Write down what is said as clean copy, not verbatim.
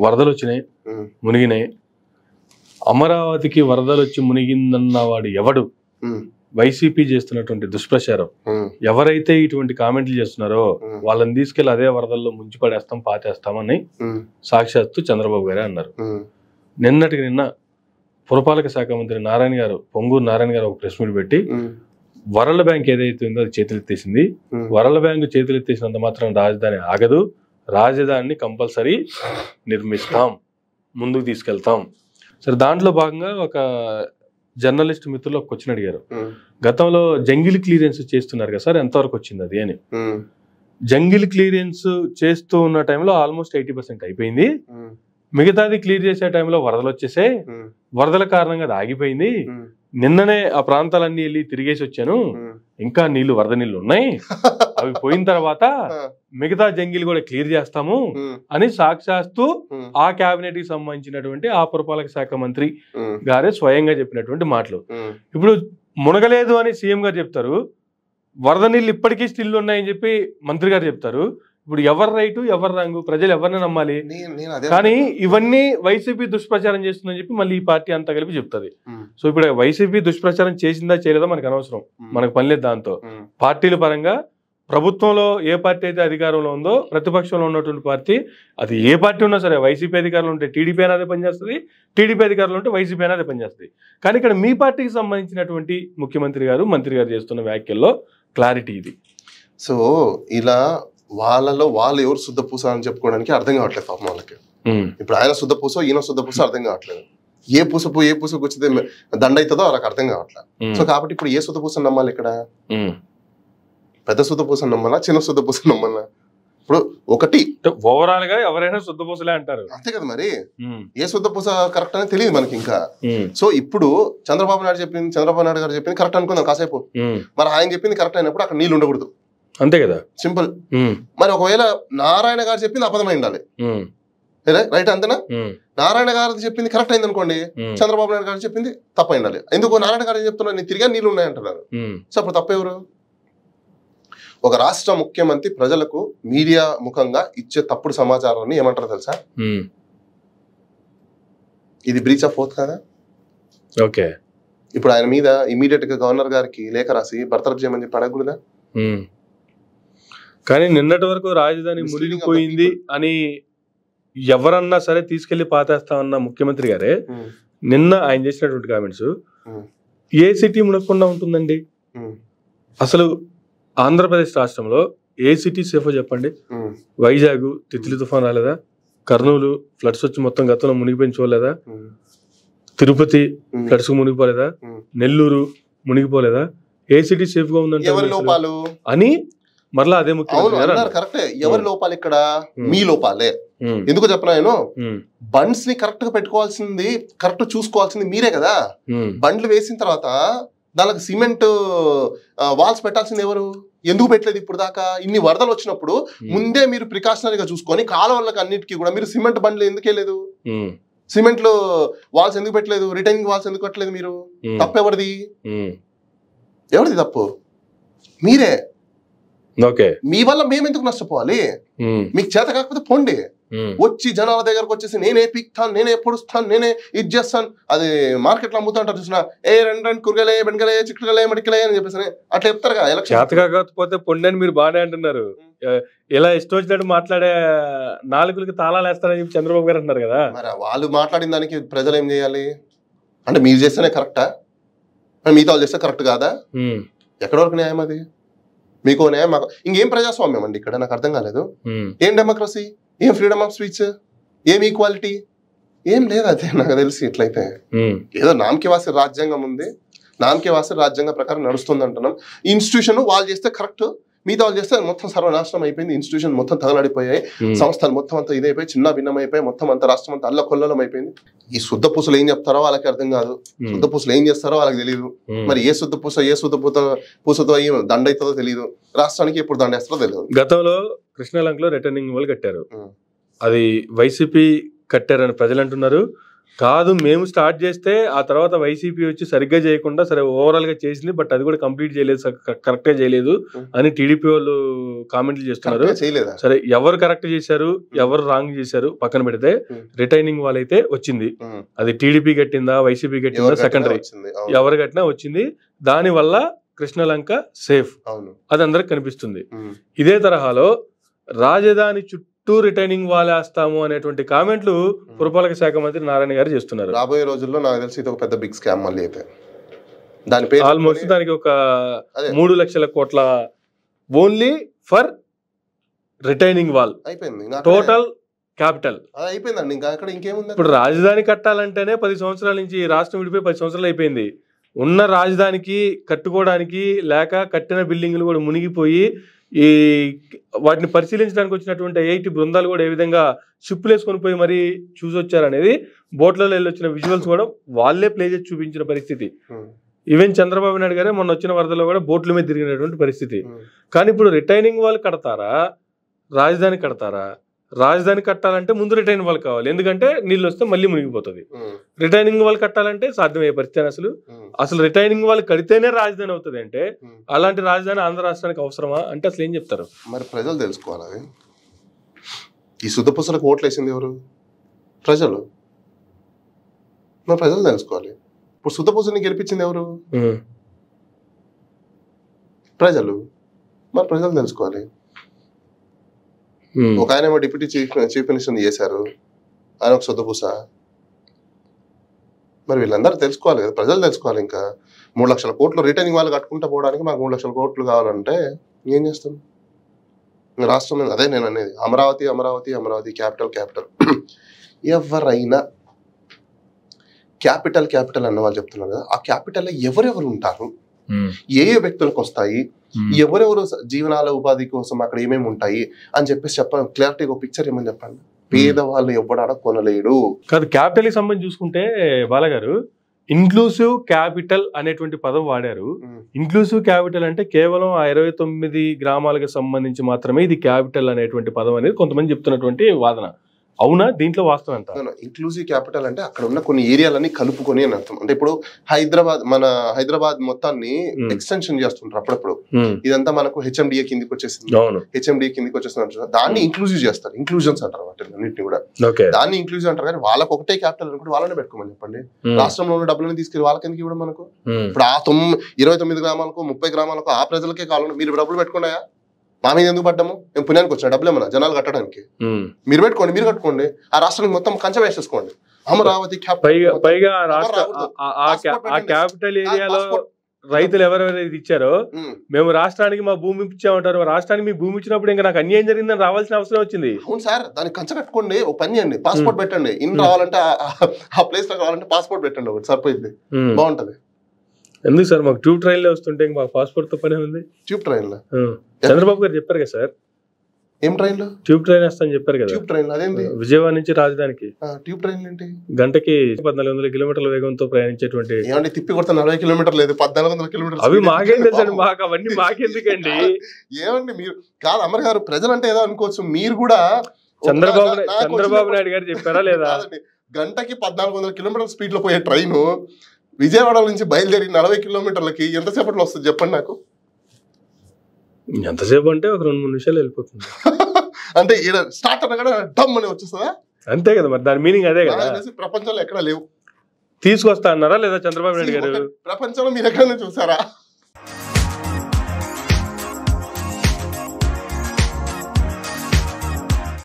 వరదలు వచ్చినాయి, మునిగినాయి. అమరావతికి వరదలు వచ్చి మునిగిందన్న వాడు ఎవడు? వైసీపీ చేస్తున్నటువంటి దుష్ప్రచారం. ఎవరైతే ఇటువంటి కామెంట్లు చేస్తున్నారో వాళ్ళని తీసుకెళ్లి అదే వరదల్లో ముంచి పడేస్తాం, పాతేస్తామని సాక్షాత్తు చంద్రబాబు గారే అన్నారు. నిన్నటికి నిన్న పురపాలక శాఖ మంత్రి నారాయణ గారు, పొంగూరు నారాయణ గారు ఒక ప్రెస్ మీట్ పెట్టి వరల్డ్ బ్యాంక్ ఏదైతే ఉందో అది చేతులెత్తేసింది. వరల్డ్ బ్యాంక్ చేతులెత్తేసినంత మాత్రం రాజధాని ఆగదు, రాజధానిని కంపల్సరీ నిర్మిస్తాం, ముందుకు తీసుకెళ్తాం. సరే, దాంట్లో భాగంగా ఒక జర్నలిస్ట్ మిత్రులు ఒక క్వశ్చన్ అడిగారు, గతంలో జంగిల్ క్లియరెన్స్ చేస్తున్నారు కదా సార్, ఎంతవరకు వచ్చింది అది అని. జంగిల్ క్లియరెన్స్ చేస్తూ ఉన్న టైంలో ఆల్మోస్ట్ 80% అయిపోయింది. మిగతాది క్లియర్ చేసే టైంలో వరదలు వచ్చేసే, వరదల కారణంగా అది ఆగిపోయింది. నిన్ననే ఆ ప్రాంతాలన్నీ వెళ్ళి తిరిగేసి వచ్చాను, ఇంకా నీళ్లు, వరద నీళ్లు ఉన్నాయి, అవి పోయిన తర్వాత మిగతా జంగిల్ కూడా క్లియర్ చేస్తాము అని సాక్షాత్తు ఆ కేబినెట్ కి సంబంధించినటువంటి ఆ పురపాలక శాఖ మంత్రి గారే స్వయంగా చెప్పినటువంటి మాటలు. ఇప్పుడు మునగలేదు అని సీఎం గారు చెప్తారు, వరద నీళ్ళు ఇప్పటికీ స్టిల్ ఉన్నాయని చెప్పి మంత్రి గారు చెప్తారు. ఇప్పుడు ఎవరు రైటు, ఎవరు రంగు, ప్రజలు ఎవరిని నమ్మాలి? కానీ ఇవన్నీ వైసీపీ దుష్ప్రచారం చేస్తుందని చెప్పి మళ్ళీ ఈ పార్టీ అంతా కలిపి చెప్తుంది. సో ఇప్పుడు వైసీపీ దుష్ప్రచారం చేసిందా చేయలేదా మనకు అనవసరం, మనకు పని లేదు దాంతో. పార్టీల పరంగా ప్రభుత్వంలో ఏ పార్టీ అయితే అధికారంలో ఉందో, ప్రతిపక్షంలో ఉన్నటువంటి పార్టీ, అది ఏ పార్టీ ఉన్నా సరే, వైసీపీ అధికారంలో ఉంటే టీడీపీ అయినా అదే పనిచేస్తుంది, టీడీపీ అధికారంలో ఉంటే వైసీపీ అయినా అదే పనిచేస్తుంది. కానీ ఇక్కడ మీ పార్టీకి సంబంధించినటువంటి ముఖ్యమంత్రి గారు, మంత్రి గారు చేస్తున్న వ్యాఖ్యల్లో క్లారిటీ ఇది. సో ఇలా వాళ్ళలో వాళ్ళు ఎవరు శుద్ధ పూస అని చెప్పుకోవడానికి అర్థం కావట్లేదు పాపం వాళ్ళకి. ఇప్పుడు ఆయన శుద్ధ పూసో ఈయన శుద్ధ పూసో అర్థం కావట్లేదు. ఏ పూసకు వచ్చితే దండ అవుతుందో వాళ్ళకి అర్థం కావట్లేదు. సో కాబట్టి ఇప్పుడు ఏ శుద్ధ పూసని నమ్మాలి? ఇక్కడ పెద్ద శుద్ధ పూసని నమ్మాలా, చిన్న శుద్ధ పూసని నమ్మాలా? ఇప్పుడు ఒకటి ఓవరాల్ గా ఎవరైనా శుద్ధ పూసలే అంటారు, అంతే కదా. మరి ఏ శుద్ధ పూస కరెక్ట్ అని తెలియదు మనకి ఇంకా. సో ఇప్పుడు చంద్రబాబు నాయుడు గారు చెప్పింది కరెక్ట్ అనుకుందాం కాసేపు, మరి ఆయన చెప్పింది కరెక్ట్ అయినప్పుడు అక్కడ నీళ్ళు ఉండకూడదు, అంతే కదా, సింపుల్. మరి ఒకవేళ నారాయణ గారు చెప్పింది అబద్ధమై ఉండాలి, రైట్? అంతేనా? నారాయణ గారు చెప్పింది కరెక్ట్ అయింది అనుకోండి, చంద్రబాబు నాయుడు గారు చెప్పింది తప్పై ఉండాలి. ఎందుకు నారాయణ గారు ఏం చెప్తున్నారు, నేను తిరిగా నీళ్ళు ఉన్నాయంటున్నారు. సో అప్పుడు తప్పెవరు? ఒక రాష్ట్ర ముఖ్యమంత్రి ప్రజలకు మీడియా ముఖంగా ఇచ్చే తప్పుడు సమాచారాన్ని ఏమంటారో తెలుసా? ఇది బ్రీచ్ ఆఫ్ ఓత్ కదా. ఓకే, ఇప్పుడు ఆయన మీద ఇమీడియట్ గా గవర్నర్ గారికి లేఖ రాసి బర్తరఫ్ చేయమని చెప్పి అడగకూడదా? కానీ నిన్నటి వరకు రాజధాని మునిగిపోయింది అని ఎవరన్నా సరే తీసుకెళ్లి పాతేస్తామన్న ముఖ్యమంత్రి గారే నిన్న ఆయన చేసినటువంటి కామెంట్స్, ఏ సిటీ మునగకుండా ఉంటుందండి? అసలు ఆంధ్రప్రదేశ్ రాష్ట్రంలో ఏ సిటీ సేఫో చెప్పండి? వైజాగ్ తిత్లీ తుఫాన్ రాలేదా? కర్నూలు ఫ్లడ్స్ వచ్చి మొత్తం గతంలో మునిగిపోయిన చూడలేదా? తిరుపతి ఫ్లడ్స్ మునిగిపోలేదా? నెల్లూరు మునిగిపోలేదా? ఏ సిటీ సేఫ్ గా ఉందంటే అని మరలా అదే ముఖ్యమంత్రి కరెక్టే. ఎవరి లోపాలు ఇక్కడ? మీ లోపాలే. ఎందుకు చెప్పనా, నేను బండ్స్ ని కరెక్ట్ గా పెట్టుకోవాల్సింది, కరెక్ట్ చూసుకోవాల్సింది మీరే కదా. బండ్లు వేసిన తర్వాత దానికి సిమెంట్ వాల్స్ పెట్టాల్సింది ఎవరు? ఎందుకు పెట్టలేదు ఇప్పుడు దాకా? ఇన్ని వరదలు వచ్చినప్పుడు ముందే మీరు ప్రికాషనరీగా చూసుకొని కాలువలకు అన్నిటికీ కూడా మీరు సిమెంట్ బండ్లు ఎందుకు వేయలేదు? సిమెంట్లు వాల్స్ ఎందుకు పెట్టలేదు? రిటైనింగ్ వాల్స్ ఎందుకు పెట్టలేదు? మీరు తప్పు ఎవరిది? ఎవరిది తప్పు? మీరే. మీ వల్ల మేము ఎందుకు నష్టపోవాలి? మీకు చేత కాకపోతే పోండి, వచ్చి జనాల దగ్గరకు వచ్చేసి నేనే పీక్తాను, నేనే పొడుస్తాను, నేనే ఇది చేస్తాను. అది మార్కెట్ లో అమ్ముతా అంటారు చూసిన, ఏ రెండు కూరగాయలే, బెండకాయలే, చిక్కుడుకాయలే, మడికలే అని చెప్పేసి అట్లా చెప్తారుగా. చేత కాకపోతే పొండి అని మీరు బాగానే అంటున్నారు. ఇలా ఇష్టం వచ్చినట్టు మాట్లాడే నాలుగులకి తాళాలు వేస్తారని చెప్పి చంద్రబాబు గారు అంటున్నారు కదా. మరి వాళ్ళు మాట్లాడిన దానికి ప్రజలు ఏం చేయాలి? అంటే మీరు చేస్తేనే కరెక్టా, మిగతా వాళ్ళు చేస్తే కరెక్ట్ కాదా? ఎక్కడి వరకు న్యాయం అది? మీకు న్యాయం, మాకు ఇంకేం ప్రజాస్వామ్యం అండి ఇక్కడ? నాకు అర్థం కాలేదు. ఏం డెమోక్రసీ, ఏం ఫ్రీడమ్ ఆఫ్ స్పీచ్, ఏం ఈక్వాలిటీ, ఏం లేదు. అదే నాకు తెలిసి ఇట్లయితే ఏదో నామకి వాసి రాజ్యాంగం ఉంది, నామకి వాసి రాజ్యాంగం ప్రకారం నడుస్తుంది అంటున్నాం. ఇన్స్టిట్యూషన్ వాళ్ళు చేస్తే కరెక్ట్, మిగతా వాళ్ళు చేస్తే మొత్తం సర్వనాశనం అయిపోయింది. ఇన్స్టిట్యూషన్ మొత్తం తగలడిపోయాయి, సంస్థలు మొత్తం అంతా ఇదైపోయి చిన్న భిన్నం అయిపోయి, మొత్తం అంత రాష్ట్రం అంతా అల్లకొల్లం అయిపోయింది. ఈ శుద్ధ పూసలు ఏం చెప్తారో వాళ్ళకి అర్థం కాదు, శుద్ధ పూసలు ఏం చేస్తారో వాళ్ళకి తెలియదు. మరి ఏ శుద్ధ పూసతో ఏం దండ అవుతుందో తెలియదు, రాష్ట్రానికి ఎప్పుడు దండేస్తారో తెలియదు. గతంలో కృష్ణాలంకలో రిటర్నింగ్ వాళ్ళు కట్టారు, అది వైసీపీ కట్టారని ప్రజలు అంటున్నారు. కాదు, మేము స్టార్ట్ చేస్తే ఆ తర్వాత వైసీపీ వచ్చి సరిగ్గా చేయకుండా సరే ఓవరాల్ గా చేసింది, బట్ అది కూడా కంప్లీట్ చేయలేదు, కరెక్ట్ గా చేయలేదు అని టీడీపీ వాళ్ళు కామెంట్లు చేస్తున్నారు. సరే ఎవరు కరెక్ట్ చేశారు ఎవరు రాంగ్ చేశారు పక్కన పెడితే రిటైనింగ్ వాల్ అయితే వచ్చింది. అది టీడీపీ కట్టిందా వైసీపీ కట్టిందా సెకండరీ, ఎవరు కట్టినా వచ్చింది. దాని వల్ల కృష్ణలంక సేఫ్, అది అందరికి కనిపిస్తుంది. ఇదే తరహాలో రాజధాని చుట్టూ రిటైనింగ్ వాల్ వేస్తాము అనేటువంటి కామెంట్లు పురపాలక శాఖ మంత్రి నారాయణ గారు చేస్తున్నారు. రాబోయే రోజుల్లో నాకు తెలిసి ఇది ఒక పెద్ద బిగ్ స్కామ్ మళ్ళీ అయితే. దాని పేరు ఆల్మోస్ట్ దానికి ఒక 3 లక్షల కోట్ల ఓన్లీ ఫర్ రిటైనింగ్ వాల్ అయిపోయింది. టోటల్ క్యాపిటల్ అయిపోయిందండి. ఇంకా అక్కడ ఇంకేముంది? ఇప్పుడు రాజధాని కట్టాలంటేనే 10 సంవత్సరాల నుంచి రాష్ట్రం విడిపోయి 10 సంవత్సరాలు అయిపోయింది. ఉన్న రాజధానికి కట్టుకోవడానికి లేక కట్టిన బిల్డింగ్లు కూడా మునిగిపోయి ఈ వాటిని పరిశీలించడానికి వచ్చినటువంటి ఐఐటి బృందాలు కూడా ఏ విధంగా షిప్పులు వేసుకొని పోయి మరీ చూసి వచ్చారనేది బోట్లలో వెళ్ళి వచ్చిన విజువల్స్ కూడా వాళ్ళే ప్లే చేసి చూపించిన పరిస్థితి. ఈవెన్ చంద్రబాబు నాయుడు గారే మొన్న వచ్చిన వరదలో కూడా బోట్ల మీద తిరిగినటువంటి పరిస్థితి. కానీ ఇప్పుడు రిటైనింగ్ వాల్ కడతారా రాజధాని కడతారా? రాజధాని కట్టాలంటే ముందు రిటైనింగ్ వాల్ కావాలి, ఎందుకంటే నీళ్ళు వస్తే మళ్ళీ మునిగిపోతుంది. రిటైనింగ్ వాల్ కట్టాలంటే సాధ్యమయ్యే పరిస్థితి. అసలు రిటైనింగ్ వాల్ కడితేనే రాజధాని అవుతుంది అంటే అలాంటి రాజధాని ఆంధ్ర రాష్ట్రానికి అవసరమా అంటే అసలు ఏం చెప్తారు? మరి ప్రజలు తెలుసుకోవాలి. ఈ సుద్దపుసలకు ఓట్లు వేసింది ఎవరు? ప్రజలు. మరి ప్రజలు తెలుసుకోవాలి. ఇప్పుడు సుద్దపుసని గెలిపించింది ఎవరు? ప్రజలు. మరి ప్రజలు తెలుసుకోవాలి. ఒక ఆయన ఏమో డిప్యూటీ చీఫ్ మినిస్టర్ చేశారు, ఆయన ఒక సొద్దుపూస. మరి వీళ్ళందరూ తెలుసుకోవాలి కదా, ప్రజలు తెలుసుకోవాలి. ఇంకా 3 లక్షల కోట్లు రిటైనింగ్ వాళ్ళు కట్టుకుంటూ పోవడానికి మాకు 3 లక్షల కోట్లు కావాలంటే ఏం చేస్తాం? రాష్ట్రం అదే నేను అనేది, అమరావతి అమరావతి అమరావతి క్యాపిటల్ క్యాపిటల్. ఎవరైనా క్యాపిటల్ క్యాపిటల్ అన్న వాళ్ళు చెప్తున్నారు కదా, ఆ క్యాపిటల్లో ఎవరెవరు ఉంటారు, ఏ ఏ వ్యక్తులకు వస్తాయి, ఎవరెవరు జీవనాల ఉపాధి కోసం అక్కడ ఏమేమి ఉంటాయి అని చెప్పేసి చెప్పండి. క్లారిటీగా ఒక పిక్చర్ ఏమని చెప్పండి. పేదవాళ్ళు ఎవడాడ కొనలేడు కాదు. క్యాపిటల్ కి సంబంధించి చూసుకుంటే బాలగారు ఇన్క్లూసివ్ క్యాపిటల్ అనేటువంటి పదం వాడారు. ఇన్క్లూసివ్ క్యాపిటల్ అంటే కేవలం ఆ 29 గ్రామాలకు సంబంధించి మాత్రమే ఇది క్యాపిటల్ అనేటువంటి పదం అనేది కొంతమంది చెప్తున్నటువంటి వాదన. అవునా? దీంట్లో వాస్తవం ఎంత? ఇంక్లూజివ్ క్యాపిటల్ అంటే అక్కడ ఉన్న కొన్ని ఏరియాలన్నీ కలుపుకొని అని అర్థం. అంటే ఇప్పుడు మన హైదరాబాద్ మొత్తాన్ని ఎక్స్టెన్షన్ చేస్తుంటారు అప్పుడప్పుడు. ఇదంతా మనకు హెచ్ఎండిఏ కిందికి వచ్చేసింది, హెచ్ఎండిఏ కిందికి వచ్చేసింది. దాన్ని ఇంక్లూజివ్ చేస్తారు, ఇంక్లూజన్స్ అంటారు వాటిని అన్నింటినీ కూడా. దాన్ని ఇంక్లూజివ్ అంటారు. కానీ వాళ్ళకి ఒకటే క్యాపిటల్ అనుకుంటే వాళ్ళనే పెట్టుకోమని చెప్పండి. రాష్ట్రంలో ఉన్న డబ్బులని తీసుకెళ్లి వాళ్ళకి ఎందుకు ఇవ్వడం? మనకు ఇప్పుడు ఆ 29 గ్రామాలకు 30 గ్రామాలకు ఆ ప్రజలకే కావాలి. మీరు డబ్బులు పెట్టుకున్నాయా? మా మీద ఎందుకు పడ్డాము? మేము పుణ్యానికి వచ్చిన డబ్బులు ఏమన్నా జనాలు కట్టడానికి? మీరు పెట్టుకోండి, మీరు కట్టుకోండి. ఆ రాష్ట్రానికి మొత్తం కంచె వేసేసుకోండి. అమరావతి పైగా ఆ క్యాపిటల్ ఏరియాలో రైతులు ఎవరెవరైతే ఇచ్చారో మేము రాష్ట్రానికి మా భూమి ఇచ్చామంటారు. రాష్ట్రానికి మీ భూమి ఇచ్చినప్పుడు ఇంకా నాకు అన్యాయం జరిగిందని రావాల్సిన అవసరం వచ్చింది. అవును సార్, దానికి కంచె కట్టుకోండి. ఒక పని చేయండి, పాస్పోర్ట్ పెట్టండి. ఇన్ రావాలంటే ఆ ప్లేస్ లో కావాలంటే పాస్పోర్ట్ పెట్టండి, ఒకటి సరిపోయింది, బాగుంటది. ఎందుకు సార్ మాకు ట్యూబ్ ట్రైన్ లో వస్తుంటే మాకు పాస్పోర్ట్ తో పనే ఉంది. ట్యూబ్ ట్రైన్ లో చంద్రబాబు గారు చెప్పారు కదా సార్, ఏం ట్రైన్ లో? ట్యూబ్ ట్రైన్ వస్తాను చెప్పారు కదా. ట్యూబ్ ట్రైన్ అదేంటి? విజయవాడ నుంచి రాజధానికి ట్యూబ్ ట్రైన్ ఏంటి? గంటకి 1400 కిలోమీటర్ల వేగంతో ప్రయాణించేటువంటి. ఏమంటే తిప్పి కొడితే 40 కిలోమీటర్లు లేదు, 1400 కిలోమీటర్లు. అవి మాకేం తెలుసండి, మాకు అవన్నీ మాకెందుకండి. ఏమండి మీరు కాదు అమర్ గారు, ప్రజలంటే ఏదో అనుకోవచ్చు. మీరు కూడా చంద్రబాబు నాయుడు గారు చెప్పారా లేదా? గంటకి 1400 కిలోమీటర్ల స్పీడ్ లో పోయే ట్రైన్ విజయవాడ నుంచి బయలుదేరి 40 కిలోమీటర్లకి ఎంతసేపట్లో వస్తుంది చెప్పండి నాకు. ఎంతసేపు అంటే ఒక 2-3 నిమిషాలు వెళ్ళిపోతుంది. అంటే ఈడ స్టార్ట్ అన్న కూడా డమ్ అని వచ్చేస్తుందా? అంతే కదా, మరి దాని మీనింగ్ అదే కదా. ప్రపంచంలో ఎక్కడ లేవు. తీసుకొస్తా అన్నారా లేదా చంద్రబాబు నాయుడు గారు? ప్రపంచంలో మీరు ఎక్కడైనా చూసారా?